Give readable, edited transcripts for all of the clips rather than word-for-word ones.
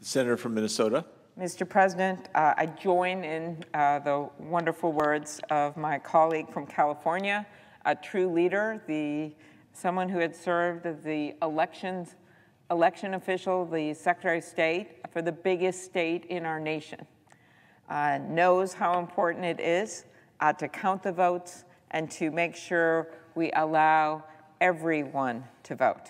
The senator from Minnesota. Mr. President, I join in the wonderful words of my colleague from California, a true leader, someone who had served as the election official, the Secretary of State for the biggest state in our nation, knows how important it is to count the votes and to make sure we allow everyone to vote.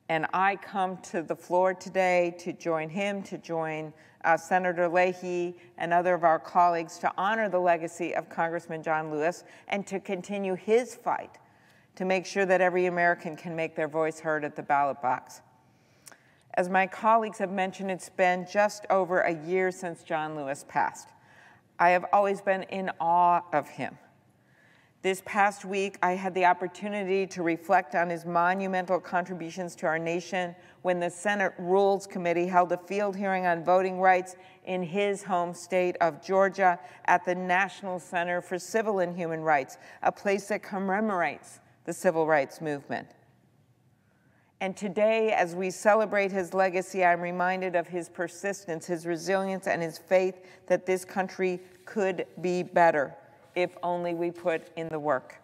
And I come to the floor today to join him, to join Senator Leahy and other of our colleagues to honor the legacy of Congressman John Lewis and to continue his fight to make sure that every American can make their voice heard at the ballot box. As my colleagues have mentioned, it's been just over a year since John Lewis passed. I have always been in awe of him. This past week, I had the opportunity to reflect on his monumental contributions to our nation when the Senate Rules Committee held a field hearing on voting rights in his home state of Georgia at the National Center for Civil and Human Rights, a place that commemorates the civil rights movement. And today, as we celebrate his legacy, I'm reminded of his persistence, his resilience, and his faith that this country could be better if only we put in the work.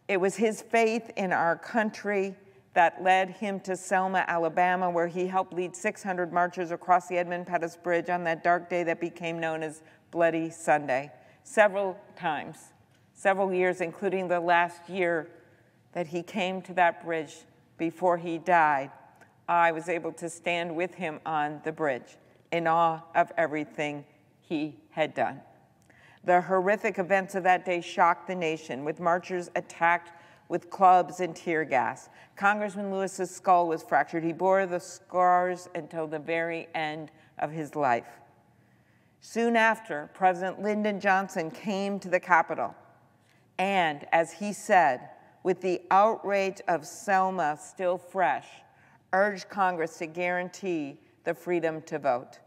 It was his faith in our country that led him to Selma, Alabama, where he helped lead 600 marchers across the Edmund Pettus Bridge on that dark day that became known as Bloody Sunday. Several times, several years, including the last year that he came to that bridge before he died, I was able to stand with him on the bridge in awe of everything he had done. The horrific events of that day shocked the nation, with marchers attacked with clubs and tear gas. Congressman Lewis's skull was fractured. He bore the scars until the very end of his life. Soon after, President Lyndon Johnson came to the Capitol, and as he said, with the outrage of Selma still fresh, urged Congress to guarantee the freedom to vote.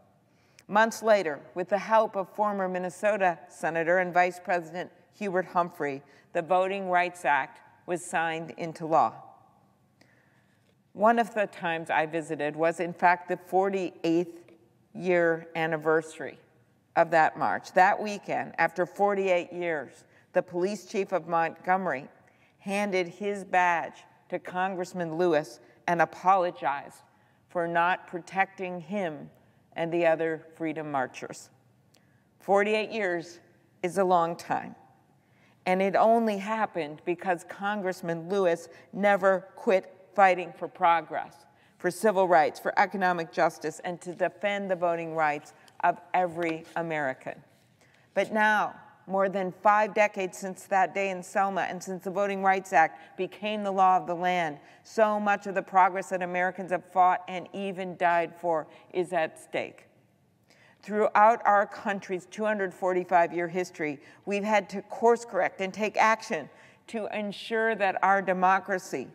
Months later, with the help of former Minnesota Senator and Vice President Hubert Humphrey, the Voting Rights Act was signed into law. One of the times I visited was, in fact, the 48th year anniversary of that march. That weekend, after 48 years, the police chief of Montgomery handed his badge to Congressman Lewis and apologized for not protecting him and the other freedom marchers. 48 years is a long time, and it only happened because Congressman Lewis never quit fighting for progress, for civil rights, for economic justice, and to defend the voting rights of every American. But now, more than 5 decades since that day in Selma and since the Voting Rights Act became the law of the land, so much of the progress that Americans have fought and even died for is at stake. Throughout our country's 245-year history, we've had to course correct and take action to ensure that our democracy,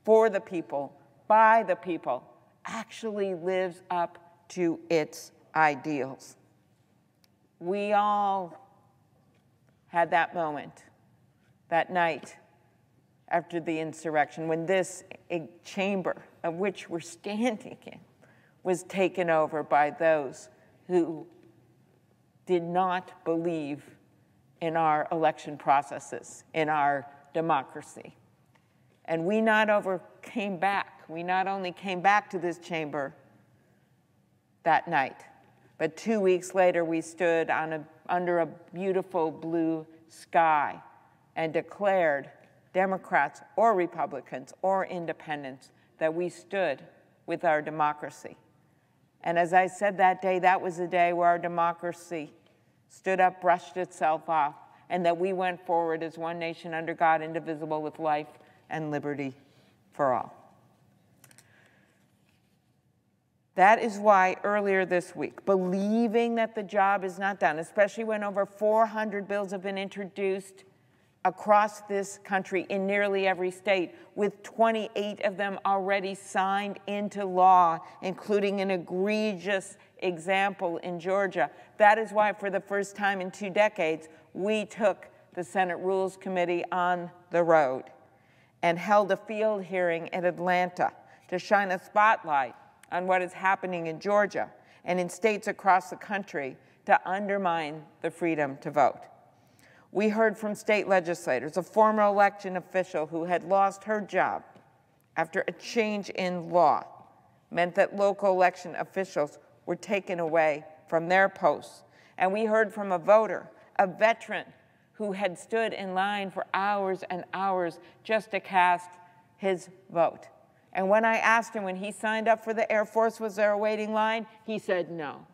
for the people, by the people, actually lives up to its ideals. We all had that moment, that night after the insurrection, when this chamber of which we're standing in was taken over by those who did not believe in our election processes, in our democracy. And we not only came back to this chamber that night, but 2 weeks later we stood under a beautiful blue sky and declared, Democrats or Republicans or independents, that we stood with our democracy. And as I said that day, that was the day where our democracy stood up, brushed itself off, and that we went forward as one nation under God, indivisible, with life and liberty for all. That is why earlier this week, believing that the job is not done, especially when over 400 bills have been introduced across this country in nearly every state, with 28 of them already signed into law, including an egregious example in Georgia. That is why, for the first time in 2 decades, we took the Senate Rules Committee on the road and held a field hearing in Atlanta to shine a spotlight on what is happening in Georgia and in states across the country to undermine the freedom to vote. We heard from state legislators, a former election official who had lost her job after a change in law meant that local election officials were taken away from their posts. And we heard from a voter, a veteran, who had stood in line for hours and hours just to cast his vote. And when I asked him when he signed up for the Air Force, was there a waiting line? He said no.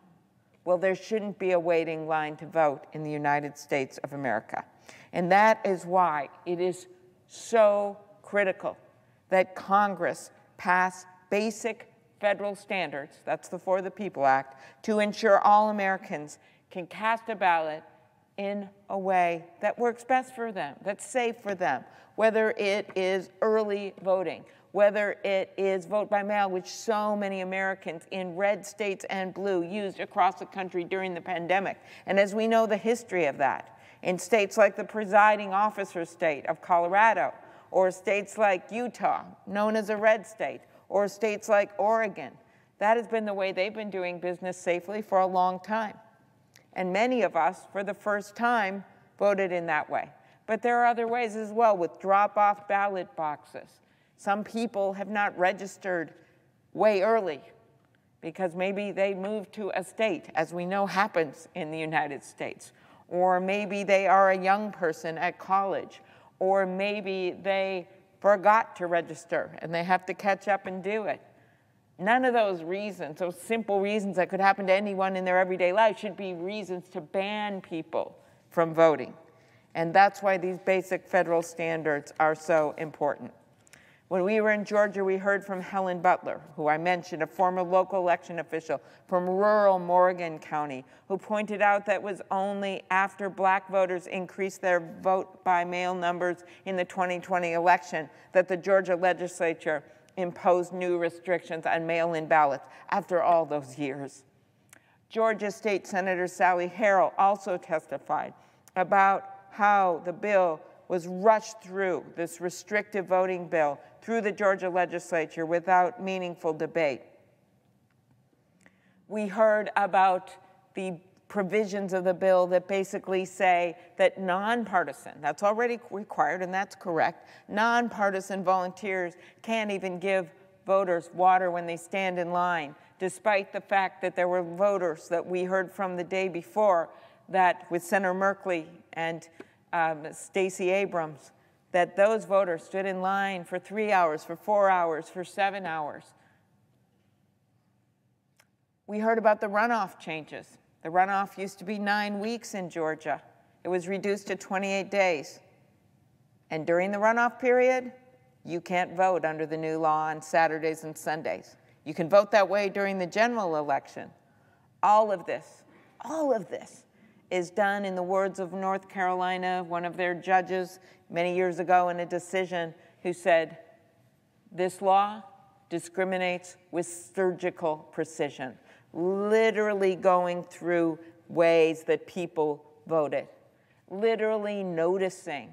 Well, there shouldn't be a waiting line to vote in the United States of America. And that is why it is so critical that Congress pass basic federal standards, that's the For the People Act, to ensure all Americans can cast a ballot in a way that works best for them, that's safe for them, whether it is early voting, whether it is vote by mail, which so many Americans in red states and blue used across the country during the pandemic. And as we know the history of that, in states like the presiding officer state of Colorado, or states like Utah, known as a red state, or states like Oregon, that has been the way they've been doing business safely for a long time. And many of us, for the first time, voted in that way. But there are other ways as well, with drop-off ballot boxes. Some people have not registered way early because maybe they moved to a state, as we know happens in the United States. Or maybe they are a young person at college. Or maybe they forgot to register and they have to catch up and do it. None of those reasons, those simple reasons that could happen to anyone in their everyday life, should be reasons to ban people from voting. And that's why these basic federal standards are so important. When we were in Georgia, we heard from Helen Butler, who I mentioned, a former local election official from rural Morgan County, who pointed out that it was only after black voters increased their vote by mail numbers in the 2020 election that the Georgia legislature imposed new restrictions on mail-in ballots after all those years. Georgia State Senator Sally Harrell also testified about how the bill was rushed through, this restrictive voting bill, through the Georgia legislature without meaningful debate. We heard about the provisions of the bill that basically say that nonpartisan, that's already required and that's correct, nonpartisan volunteers can't even give voters water when they stand in line, despite the fact that there were voters that we heard from the day before that with Senator Merkley and Stacey Abrams, that those voters stood in line for 3 hours, for 4 hours, for 7 hours. We heard about the runoff changes. The runoff used to be 9 weeks in Georgia. It was reduced to 28 days. And during the runoff period, you can't vote under the new law on Saturdays and Sundays. You can vote that way during the general election. All of this is done in the words of North Carolina, one of their judges many years ago in a decision, who said, this law discriminates with surgical precision, literally going through ways that people voted, literally noticing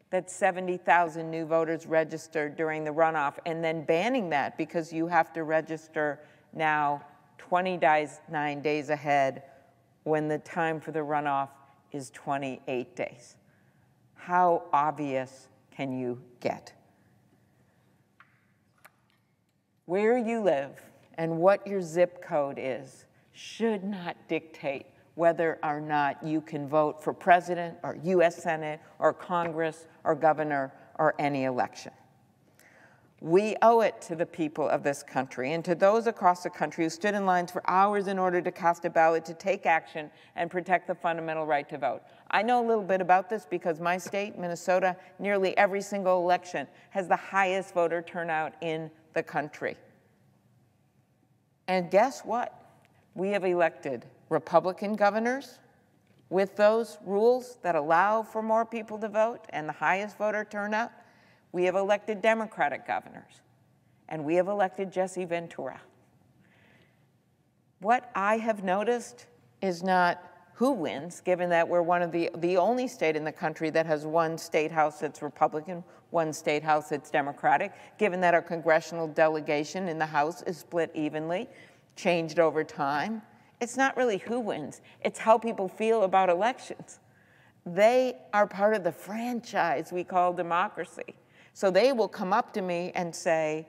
that 70,000 new voters registered during the runoff and then banning that because you have to register now 29 days ahead when the time for the runoff is 28 days. How obvious can you get? Where you live and what your zip code is should not dictate whether or not you can vote for president or US Senate or Congress or governor or any election. We owe it to the people of this country and to those across the country who stood in lines for hours in order to cast a ballot to take action and protect the fundamental right to vote. I know a little bit about this because my state, Minnesota, nearly every single election has the highest voter turnout in the country. And guess what? We have elected Republican governors with those rules that allow for more people to vote and the highest voter turnout. We have elected Democratic governors, and we have elected Jesse Ventura. What I have noticed is not who wins, given that we're one of the only state in the country that has one state house that's Republican, one state house that's Democratic, given that our congressional delegation in the House is split evenly, changed over time. It's not really who wins, it's how people feel about elections. They are part of the franchise we call democracy. So they will come up to me and say,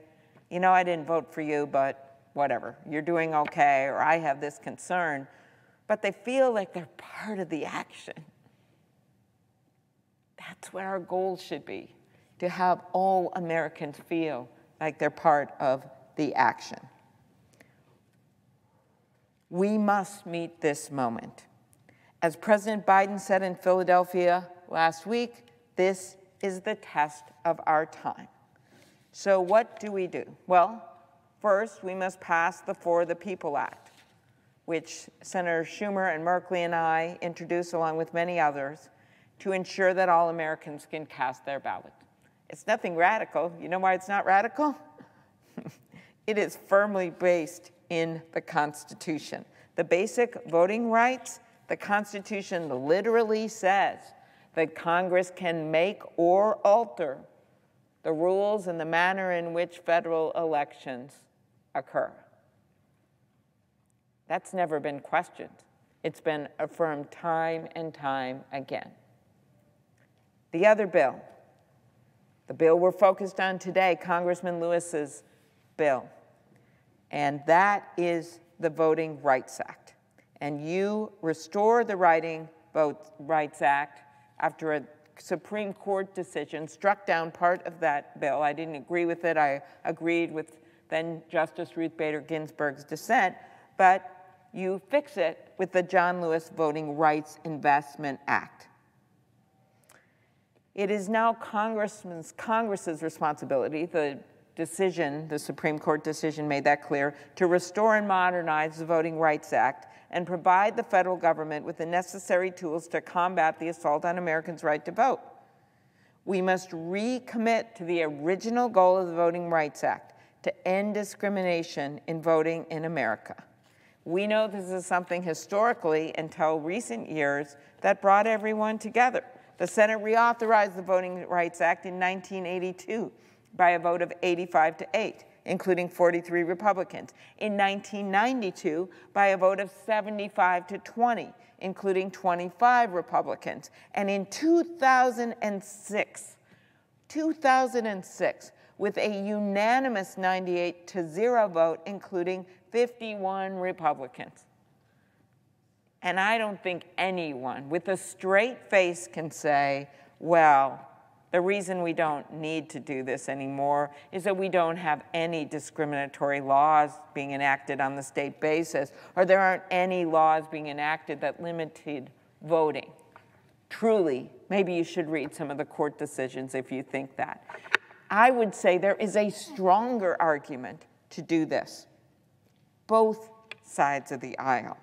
you know, I didn't vote for you, but whatever, you're doing okay, or I have this concern. But they feel like they're part of the action. That's what our goal should be, to have all Americans feel like they're part of the action. We must meet this moment. As President Biden said in Philadelphia last week, this is the test of our time. So what do we do? Well, first, we must pass the For the People Act, which Senator Schumer and Merkley and I introduced along with many others to ensure that all Americans can cast their ballot. It's nothing radical. You know why it's not radical? It is firmly based in the Constitution. The basic voting rights, the Constitution literally says that Congress can make or alter the rules and the manner in which federal elections occur. That's never been questioned. It's been affirmed time and time again. The other bill, the bill we're focused on today, Congressman Lewis's bill, and that is the Voting Rights Act. And you restore the Voting Rights Act after a Supreme Court decision struck down part of that bill. I didn't agree with it. I agreed with then Justice Ruth Bader Ginsburg's dissent, but you fix it with the John Lewis Voting Rights Investment Act. It is now Congress's responsibility, the Supreme Court decision made that clear, to restore and modernize the Voting Rights Act and provide the federal government with the necessary tools to combat the assault on Americans' right to vote. We must recommit to the original goal of the Voting Rights Act, to end discrimination in voting in America. We know this is something historically, until recent years, that brought everyone together. The Senate reauthorized the Voting Rights Act in 1982 by a vote of 85-8, including 43 Republicans. In 1992, by a vote of 75-20, including 25 Republicans. And in 2006, with a unanimous 98-0 vote, including 51 Republicans. And I don't think anyone with a straight face can say, well, the reason we don't need to do this anymore is that we don't have any discriminatory laws being enacted on the state basis, or there aren't any laws being enacted that limited voting. Truly, maybe you should read some of the court decisions if you think that. I would say there is a stronger argument to do this. Both sides of the aisle.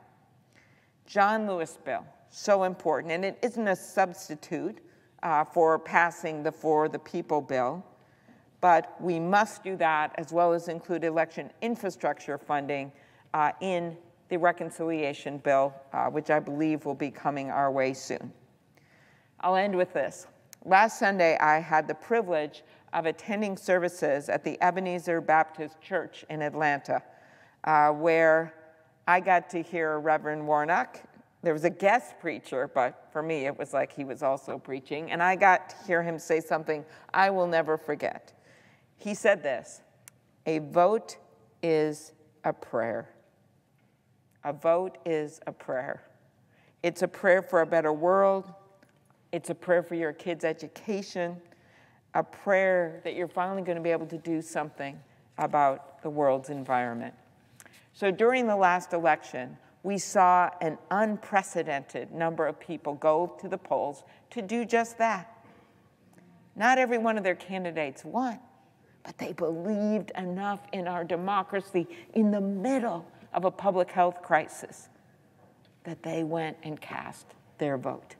John Lewis bill, so important, and it isn't a substitute for passing the For the People bill, but we must do that as well as include election infrastructure funding in the reconciliation bill, which I believe will be coming our way soon. I'll end with this. Last Sunday, I had the privilege of attending services at the Ebenezer Baptist Church in Atlanta, where I got to hear Reverend Warnock. There was a guest preacher, but for me, it was like he was also preaching, and I got to hear him say something I will never forget. He said this: a vote is a prayer. A vote is a prayer. It's a prayer for a better world. It's a prayer for your kids' education, a prayer that you're finally going to be able to do something about the world's environment. So during the last election, we saw an unprecedented number of people go to the polls to do just that. Not every one of their candidates won, but they believed enough in our democracy in the middle of a public health crisis that they went and cast their vote.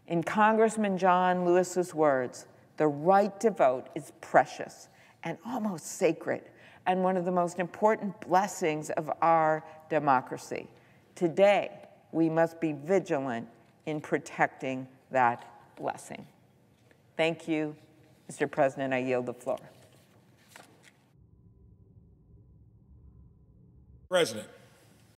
In Congressman John Lewis's words, the right to vote is precious and almost sacred, and one of the most important blessings of our democracy. Today, we must be vigilant in protecting that blessing. Thank you, Mr. President. I yield the floor. President.